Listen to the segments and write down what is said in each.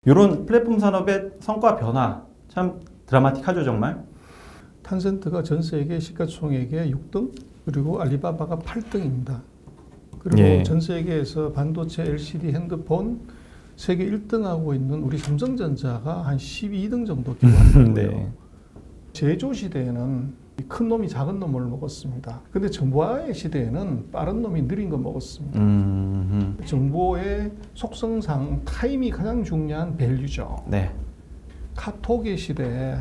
이런 플랫폼 산업의 성과 변화 참 드라마틱하죠 정말. 탄센트가 전 세계 시가총액의 6등 그리고 알리바바가 8등입니다. 그리고 예. 전 세계에서 반도체, LCD, 핸드폰 세계 1등하고 있는 우리 삼성전자가 한 12등 정도 기록하고요. 네. 제조 시대에는 큰 놈이 작은 놈을 먹었습니다. 근데 정보화의 시대에는 빠른 놈이 느린 거 먹었습니다. 정보의 속성상 타임이 가장 중요한 밸류죠. 네. 카톡의 시대에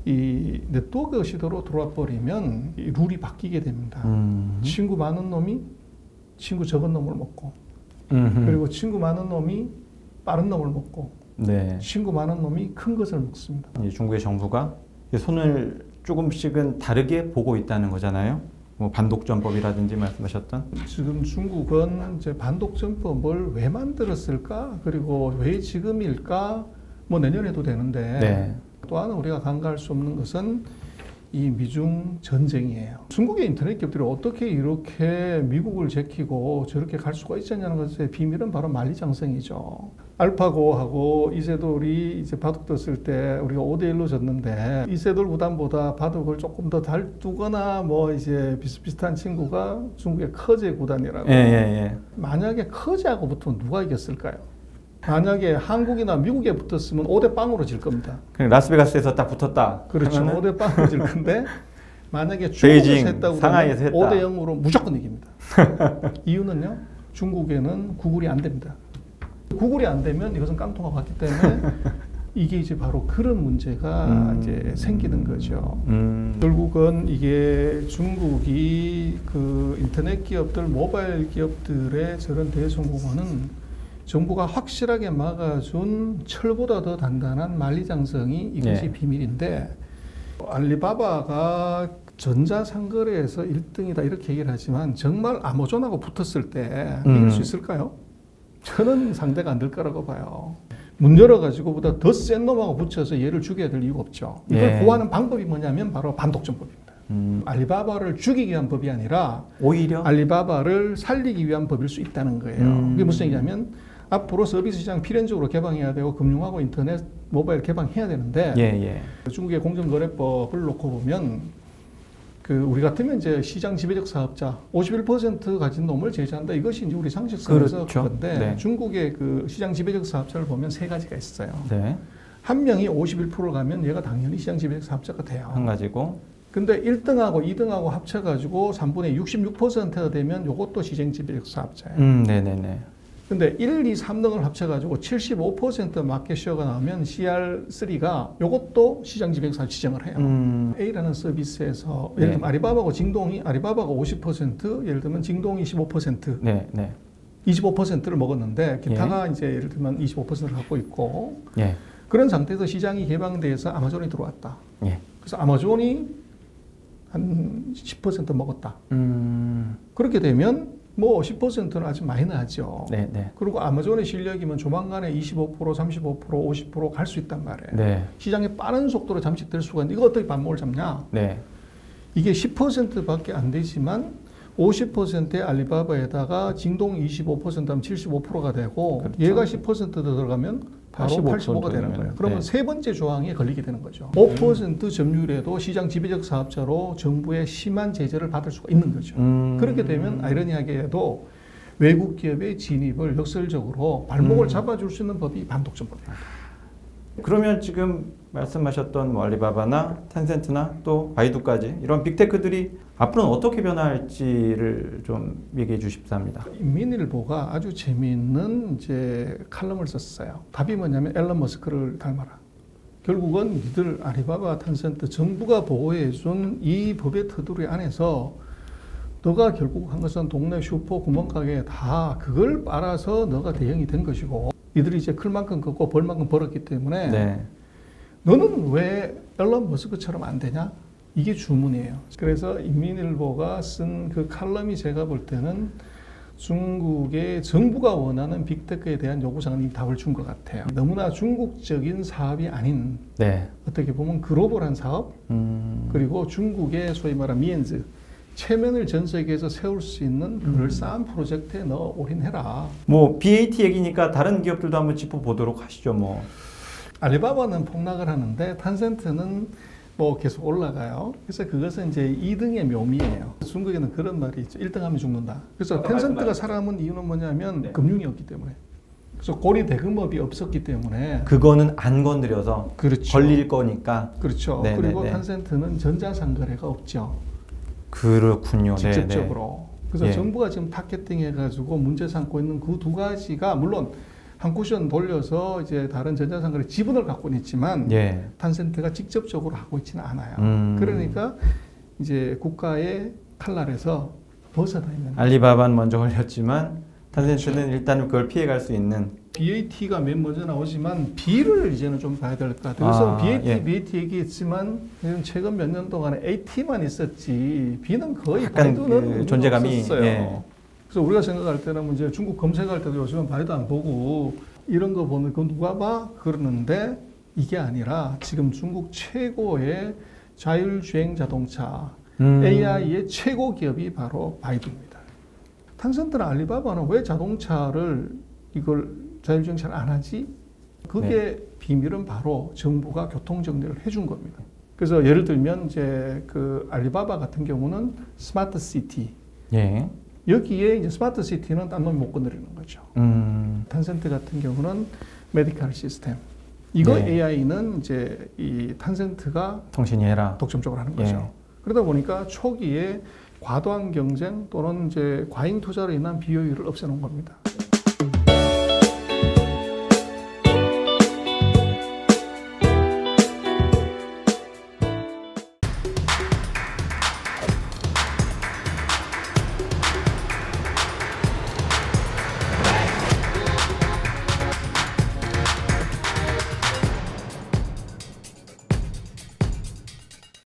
이 네트워크 시대로 들어와 버리면 이 룰이 바뀌게 됩니다. 친구 많은 놈이 친구 적은 놈을 먹고, 그리고 친구 많은 놈이 빠른 놈을 먹고, 네. 친구 많은 놈이 큰 것을 먹습니다. 이 중국의 정부가 손을 조금씩은 다르게 보고 있다는 거잖아요. 뭐 반독점법이라든지 말씀하셨던. 지금 중국은 이제 반독점법을 왜 만들었을까? 그리고 왜 지금일까? 뭐 내년에도 되는데 네. 또한 우리가 간과할 수 없는 것은 이 미중 전쟁이에요. 중국의 인터넷 기업들이 어떻게 이렇게 미국을 제키고 저렇게 갈 수가 있었냐는 것의 비밀은 바로 만리장성이죠. 알파고하고 이세돌이 이제 바둑 뒀을 때 우리가 5대1로 졌는데 이세돌 구단보다 바둑을 조금 더 잘 두거나 뭐 이제 비슷비슷한 친구가 중국의 커제 구단이라고. 예. 만약에 커제하고 붙으면 누가 이겼을까요? 만약에 한국이나 미국에 붙었으면 5대0으로 질 겁니다. 라스베가스에서 딱 붙었다. 그렇죠. 하면은 5대0으로 질 건데 만약에 베이징, 중국에서 했다고 상하이에서 했다. 5대0으로 무조건 이깁니다. 이유는요. 중국에는 구글이 안 됩니다. 구글이 안 되면 이것은 깡통하고 같기 때문에 이게 이제 바로 그런 문제가 이제 생기는 거죠. 결국은 이게 중국이 그 인터넷 기업들, 모바일 기업들의 저런 대성공은 정부가 확실하게 막아준 철보다 더 단단한 만리장성이 이것이 네. 비밀인데, 알리바바가 전자상거래에서 1등이다 이렇게 얘기를 하지만 정말 아마존하고 붙었을 때 이길 수 있을까요? 저는 상대가 안 될 거라고 봐요. 문 열어가지고 보다 더 센 놈하고 붙여서 얘를 죽여야 될 이유가 없죠. 이걸 예. 보호하는 방법이 뭐냐면 바로 반독점법입니다. 알리바바를 죽이기 위한 법이 아니라 오히려 알리바바를 살리기 위한 법일 수 있다는 거예요. 그게 무슨 얘기냐면 앞으로 서비스 시장 필연적으로 개방해야 되고 금융하고 인터넷, 모바일 개방해야 되는데 예. 중국의 공정거래법을 놓고 보면 그 우리 같으면 이제 시장 지배적 사업자 51% 가진 놈을 제재한다. 이것이 이제 우리 상식선에서 그렇죠. 그건데 네. 중국의 그 시장 지배적 사업자를 보면 세 가지가 있어요. 네. 한 명이 51%를 가면 얘가 당연히 시장 지배적 사업자가 돼요. 한 가지고. 근데 1등하고 2등하고 합쳐가지고 3분의 66%가 되면 이것도 시장 지배적 사업자예요. 네네네. 근데 1, 2, 3등을 합쳐가지고 75% 마켓쉐어가 나오면 CR3가 이것도 시장 지배사 지정을 해요. A라는 서비스에서 예를 들면 아리바바하고 징동이 아리바바가 50%, 예를 들면 징동이 15%, 네. 25%를 먹었는데 기타가 이제 예를 들면 25%를 갖고 있고 예. 그런 상태에서 시장이 개방돼서 아마존이 들어왔다. 예. 그래서 아마존이 한 10% 먹었다. 그렇게 되면 뭐 10%는 아주 마이너하죠. 네. 그리고 아마존의 실력이면 조만간에 25%, 35%, 50% 갈 수 있단 말이에요. 네. 시장에 빠른 속도로 잠식될 수가 있는데 이거 어떻게 반목을 잡냐? 네. 이게 10%밖에 안 되지만 50%의 알리바바에다가 징동 25%하면 75%가 되고 그렇죠. 얘가 10%더 들어가면 바로 85가 되는 거예요. 그러면 네. 세 번째 조항에 걸리게 되는 거죠. 5% 점유율에도 시장 지배적 사업자로 정부의 심한 제재를 받을 수가 있는 거죠. 그렇게 되면 아이러니하게도 외국 기업의 진입을 역설적으로 발목을 잡아줄 수 있는 법이 반독점법입니다. 그러면 지금 말씀하셨던 뭐 알리바바나 텐센트나 또 바이두까지 이런 빅테크들이 앞으로는 어떻게 변화할지를 좀 얘기해 주십사 합니다. 인민일보가 아주 재미있는 이제 칼럼을 썼어요. 답이 뭐냐면 앨런 머스크를 닮아라. 결국은 니들 알리바바, 텐센트 정부가 보호해준 이 법의 테두리 안에서 너가 결국 한 것은 동네 슈퍼 구멍가게 다 그걸 빨아서 너가 대형이 된 것이고 이들이 이제 클 만큼 걷고 벌 만큼 벌었기 때문에 네. 너는 왜 앨런 머스크처럼 안 되냐? 이게 주문이에요. 그래서 인민일보가 쓴 그 칼럼이 제가 볼 때는 중국의 정부가 원하는 빅테크에 대한 요구사항은 이 답을 준 것 같아요. 너무나 중국적인 사업이 아닌 어떻게 보면 글로벌한 사업 그리고 중국의 소위 말하는 미엔즈 체면을 전 세계에서 세울 수 있는 그럴싸한 프로젝트에 너 올인해라. 뭐 BAT 얘기니까 다른 기업들도 한번 짚어보도록 하시죠. 뭐 알리바바는 폭락을 하는데 탄센트는 뭐 계속 올라가요. 그래서 그것은 이제 2등의 묘미예요. 중국에는 그런 말이 있죠. 1등 하면 죽는다. 그래서 텐센트가 살아남은 이유는 뭐냐면 네. 금융이었기 때문에. 그래서 고리 대금업이 없었기 때문에. 그거는 안 건드려서 그렇죠. 걸릴 거니까. 그렇죠. 네네네. 그리고 탄센트는 전자상거래가 없죠. 그렇군요. 직접적으로. 그래서 예. 정부가 지금 타겟팅해가지고 문제 삼고 있는 그 두 가지가 물론 한 쿠션 돌려서 이제 다른 전자상거래 지분을 갖고는 있지만 예. 탄센트가 직접적으로 하고 있지는 않아요. 그러니까 이제 국가의 칼날에서 벗어나 있는. 알리바바는 먼저 걸렸지만 탄센트는 일단 그걸 피해갈 수 있는. BAT가 맨 먼저 나오지만 B를 이제는 좀 봐야 될 것 같아요. 그래서 BAT 얘기했지만 최근 몇 년 동안에 AT만 있었지 B는 거의 약간 바이두는 그 존재감이, 없었어요. 예. 그래서 우리가 생각할 때는 이제 중국 검색할 때도 요즘은 바이두 안 보고 이런 거 보면 그건 누가 봐? 그러는데 이게 아니라 지금 중국 최고의 자율주행 자동차 AI의 최고 기업이 바로 바이두입니다. 탄센트나 알리바바는 왜 자동차를 이걸 자율주행차를 안 하지? 그게 네. 비밀은 바로 정부가 교통 정리를 해준 겁니다. 그래서 예를 들면 이제 그 알리바바 같은 경우는 스마트 시티. 예. 여기에 이제 스마트 시티는 딴 놈이 못 건드리는 거죠. 탄센트 같은 경우는 메디컬 시스템. 이거 네. AI는 이제 이 탄센트가 통신이 해라. 독점적으로 하는 거죠. 예. 그러다 보니까 초기에 과도한 경쟁 또는 이제 과잉 투자로 인한 비효율을 없애놓은 겁니다.